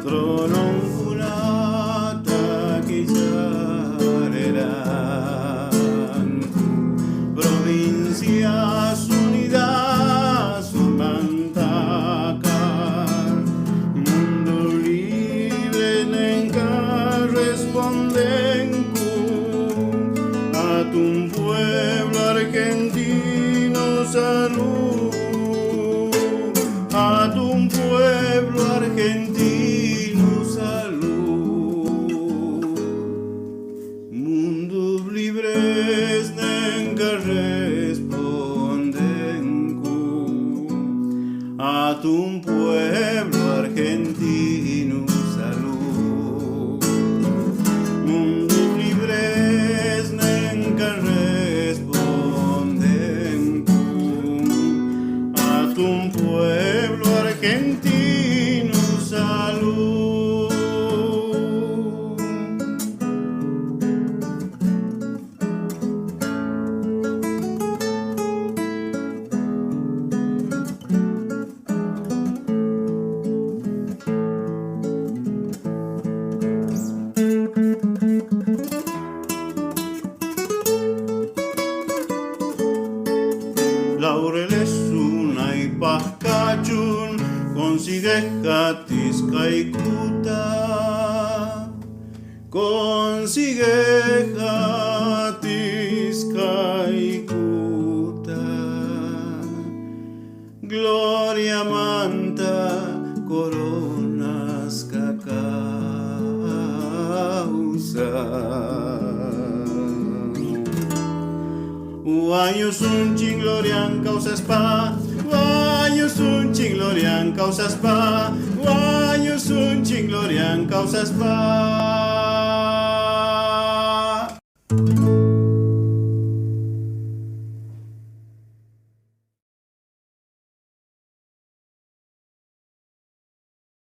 tronon culata quillarán provincias unidas mantacar mundo libre nenca responden a tu pueblo argentino salud, a tu pueblo argentino salud. Mundos libres nenca responden a tu pueblo argentino salud. Mundos libres nenca responden a tu pueblo argentino salud. Laureles unay pahkachun consigue jatis kaikuta, consigue jatis kaikuta. Gloria manta coronas causa. Guayos un chinglorian causa spa, guayos un chinglorian causa spa, guayos un chinglorian causa spa.